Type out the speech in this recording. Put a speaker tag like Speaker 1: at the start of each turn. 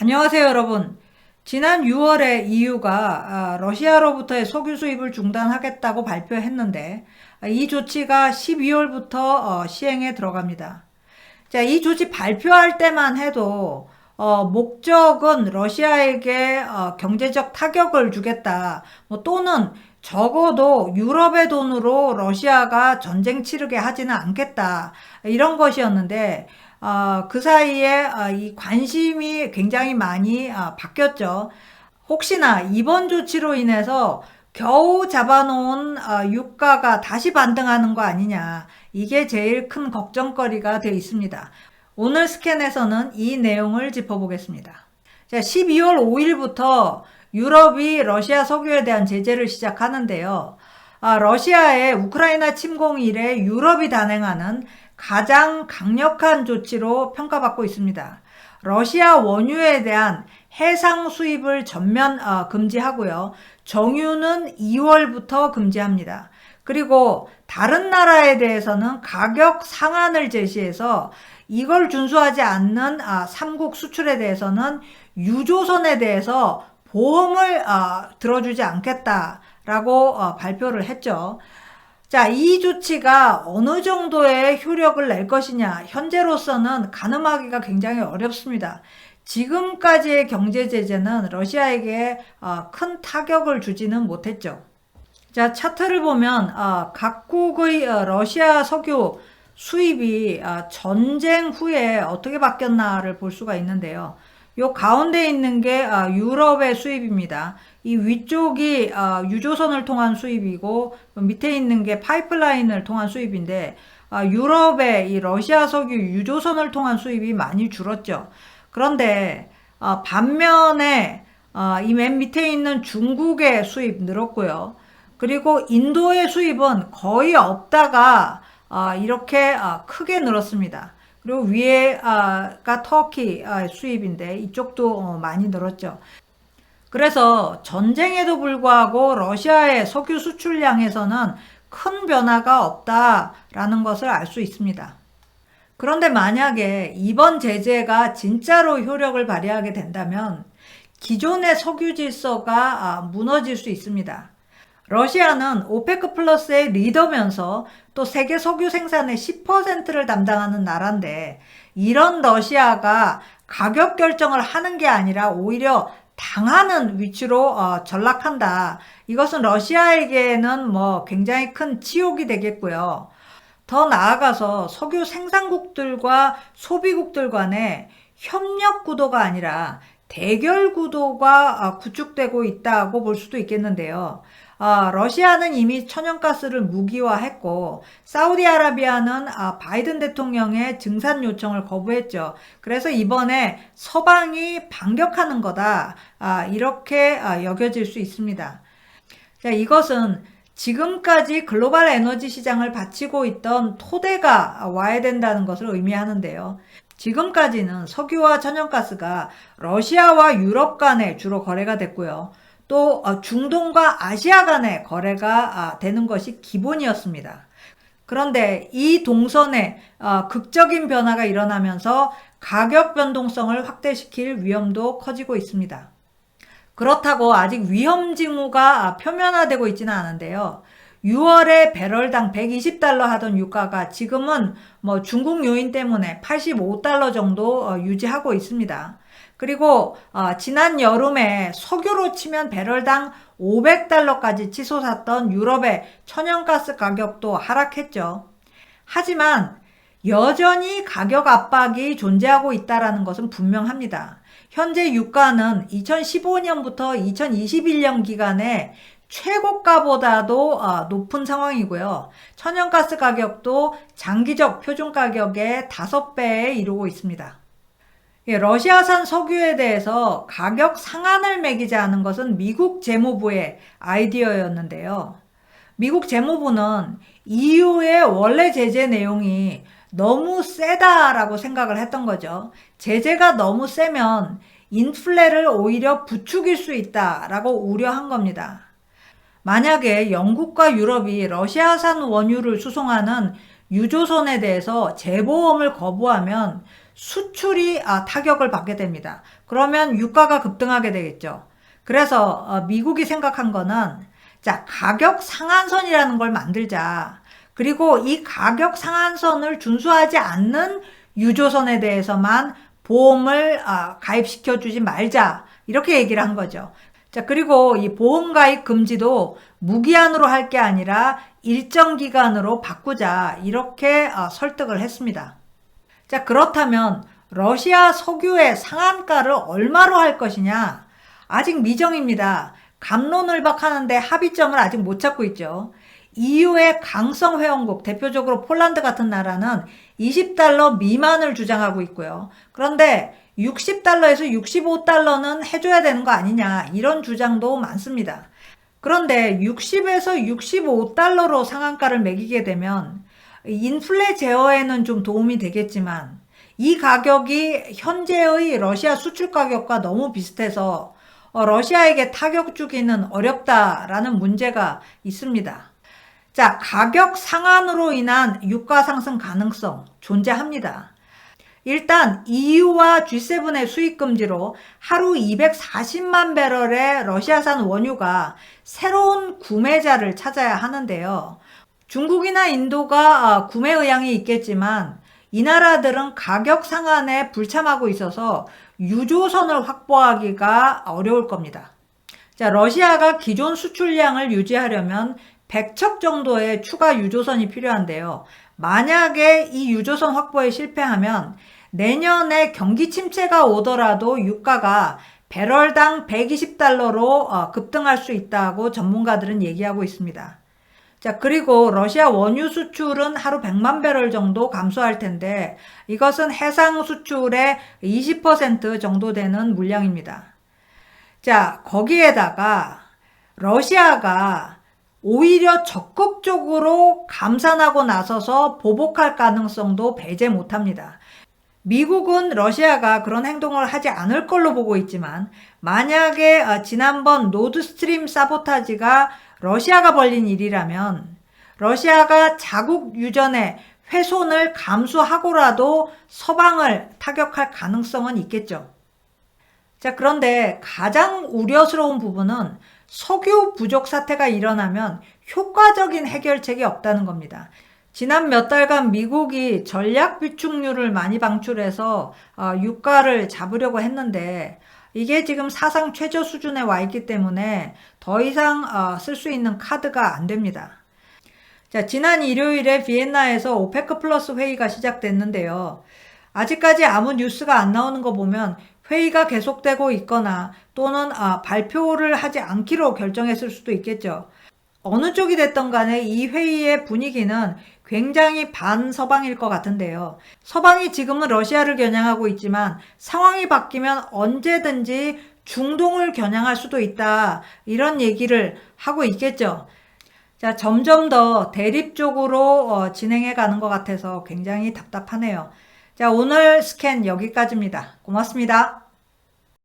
Speaker 1: 안녕하세요, 여러분. 지난 6월에 EU가 러시아로부터의 석유 수입을 중단하겠다고 발표했는데 이 조치가 12월부터 시행에 들어갑니다. 자, 이 조치 발표할 때만 해도 목적은 러시아에게 경제적 타격을 주겠다. 또는 적어도 유럽의 돈으로 러시아가 전쟁 치르게 하지는 않겠다. 이런 것이었는데 그 사이에 이 관심이 굉장히 많이 바뀌었죠. 혹시나 이번 조치로 인해서 겨우 잡아놓은 유가가 다시 반등하는 거 아니냐. 이게 제일 큰 걱정거리가 되어 있습니다. 오늘 스캔에서는 이 내용을 짚어보겠습니다. 자, 12월 5일부터 유럽이 러시아 석유에 대한 제재를 시작하는데요. 러시아의 우크라이나 침공 이래 유럽이 단행하는 가장 강력한 조치로 평가받고 있습니다. 러시아 원유에 대한 해상 수입을 전면 금지하고요. 정유는 2월부터 금지합니다. 그리고 다른 나라에 대해서는 가격 상한을 제시해서 이걸 준수하지 않는 삼국 수출에 대해서는 유조선에 대해서 보험을 들어주지 않겠다라고 발표를 했죠. 자, 이 조치가 어느 정도의 효력을 낼 것이냐, 현재로서는 가늠하기가 굉장히 어렵습니다. 지금까지의 경제 제재는 러시아에게 큰 타격을 주지는 못했죠. 자, 차트를 보면 각국의 러시아 석유 수입이 전쟁 후에 어떻게 바뀌었나를 볼 수가 있는데요. 요 가운데 있는 게 유럽의 수입입니다. 이 위쪽이 유조선을 통한 수입이고 밑에 있는 게 파이프라인을 통한 수입인데 유럽의 이 러시아 석유 유조선을 통한 수입이 많이 줄었죠. 그런데 반면에 이 맨 밑에 있는 중국의 수입 늘었고요. 그리고 인도의 수입은 거의 없다가 이렇게 크게 늘었습니다. 그리고 위에가 터키 수입인데 이쪽도 많이 늘었죠. 그래서 전쟁에도 불구하고 러시아의 석유 수출량에서는 큰 변화가 없다라는 것을 알 수 있습니다. 그런데 만약에 이번 제재가 진짜로 효력을 발휘하게 된다면 기존의 석유 질서가 무너질 수 있습니다. 러시아는 오페크 플러스의 리더면서 또 세계 석유 생산의 10%를 담당하는 나라인데 이런 러시아가 가격 결정을 하는 게 아니라 오히려 당하는 위치로 전락한다. 이것은 러시아에게는 굉장히 큰 치욕이 되겠고요. 더 나아가서 석유 생산국들과 소비국들 간의 협력 구도가 아니라 대결 구도가 구축되고 있다고 볼 수도 있겠는데요. 러시아는 이미 천연가스를 무기화했고 사우디아라비아는 바이든 대통령의 증산 요청을 거부했죠. 그래서 이번에 서방이 반격하는 거다. 이렇게 여겨질 수 있습니다. 자, 이것은 지금까지 글로벌 에너지 시장을 바치고 있던 토대가 와야 된다는 것을 의미하는데요. 지금까지는 석유와 천연가스가 러시아와 유럽 간에 주로 거래가 됐고요. 또 중동과 아시아 간의 거래가 되는 것이 기본이었습니다. 그런데 이 동선에 극적인 변화가 일어나면서 가격 변동성을 확대시킬 위험도 커지고 있습니다. 그렇다고 아직 위험 징후가 표면화되고 있지는 않은데요. 6월에 배럴당 120달러 하던 유가가 지금은 중국 요인 때문에 85달러 정도 유지하고 있습니다. 그리고 지난 여름에 석유로 치면 배럴당 500달러까지 치솟았던 유럽의 천연가스 가격도 하락했죠. 하지만 여전히 가격 압박이 존재하고 있다는 것은 분명합니다. 현재 유가는 2015년부터 2021년 기간에 최고가보다도 높은 상황이고요. 천연가스 가격도 장기적 표준 가격의 5배에 이르고 있습니다. 러시아산 석유에 대해서 가격 상한을 매기자는 것은 미국 재무부의 아이디어였는데요. 미국 재무부는 EU의 원래 제재 내용이 너무 세다라고 생각을 했던 거죠. 제재가 너무 세면 인플레를 오히려 부추길 수 있다라고 우려한 겁니다. 만약에 영국과 유럽이 러시아산 원유를 수송하는 유조선에 대해서 재보험을 거부하면 수출이 타격을 받게 됩니다. 그러면 유가가 급등하게 되겠죠. 그래서 미국이 생각한 거는 자, 가격 상한선이라는 걸 만들자. 그리고 이 가격 상한선을 준수하지 않는 유조선에 대해서만 보험을 가입시켜 주지 말자. 이렇게 얘기를 한 거죠. 자, 그리고 이 보험 가입 금지도 무기한으로 할 게 아니라 일정 기간으로 바꾸자. 이렇게 설득을 했습니다. 자, 그렇다면 러시아 석유의 상한가를 얼마로 할 것이냐? 아직 미정입니다. 갑론을박하는데 합의점을 아직 못 찾고 있죠. EU의 강성 회원국, 대표적으로 폴란드 같은 나라는 20달러 미만을 주장하고 있고요. 그런데 60달러에서 65달러는 해줘야 되는 거 아니냐, 이런 주장도 많습니다. 그런데 60에서 65달러로 상한가를 매기게 되면 인플레 제어에는 좀 도움이 되겠지만 이 가격이 현재의 러시아 수출 가격과 너무 비슷해서 러시아에게 타격 주기는 어렵다라는 문제가 있습니다. 자, 가격 상한으로 인한 유가 상승 가능성 존재합니다. 일단 EU와 G7의 수입 금지로 하루 240만 배럴의 러시아산 원유가 새로운 구매자를 찾아야 하는데요. 중국이나 인도가 구매 의향이 있겠지만 이 나라들은 가격 상한에 불참하고 있어서 유조선을 확보하기가 어려울 겁니다. 자, 러시아가 기존 수출량을 유지하려면 100척 정도의 추가 유조선이 필요한데요. 만약에 이 유조선 확보에 실패하면 내년에 경기 침체가 오더라도 유가가 배럴당 120달러로 급등할 수 있다고 전문가들은 얘기하고 있습니다. 자, 그리고 러시아 원유 수출은 하루 100만 배럴 정도 감소할 텐데 이것은 해상 수출의 20% 정도 되는 물량입니다. 자, 거기에다가 러시아가 오히려 적극적으로 감산하고 나서서 보복할 가능성도 배제 못합니다. 미국은 러시아가 그런 행동을 하지 않을 걸로 보고 있지만 만약에 지난번 노드스트림 사보타지가 러시아가 벌린 일이라면 러시아가 자국 유전의 훼손을 감수하고라도 서방을 타격할 가능성은 있겠죠. 자, 그런데 가장 우려스러운 부분은 석유 부족 사태가 일어나면 효과적인 해결책이 없다는 겁니다. 지난 몇 달간 미국이 전략 비축유를 많이 방출해서 유가를 잡으려고 했는데 이게 지금 사상 최저 수준에 와 있기 때문에 더 이상 쓸 수 있는 카드가 안 됩니다. 자, 지난 일요일에 비엔나에서 오페크 플러스 회의가 시작됐는데요. 아직까지 아무 뉴스가 안 나오는 거 보면 회의가 계속되고 있거나 또는 발표를 하지 않기로 결정했을 수도 있겠죠. 어느 쪽이 됐던 간에 이 회의의 분위기는 굉장히 반서방일 것 같은데요. 서방이 지금은 러시아를 겨냥하고 있지만 상황이 바뀌면 언제든지 중동을 겨냥할 수도 있다. 이런 얘기를 하고 있겠죠. 자, 점점 더 대립 쪽으로 진행해 가는 것 같아서 굉장히 답답하네요. 자, 오늘 스캔 여기까지입니다. 고맙습니다.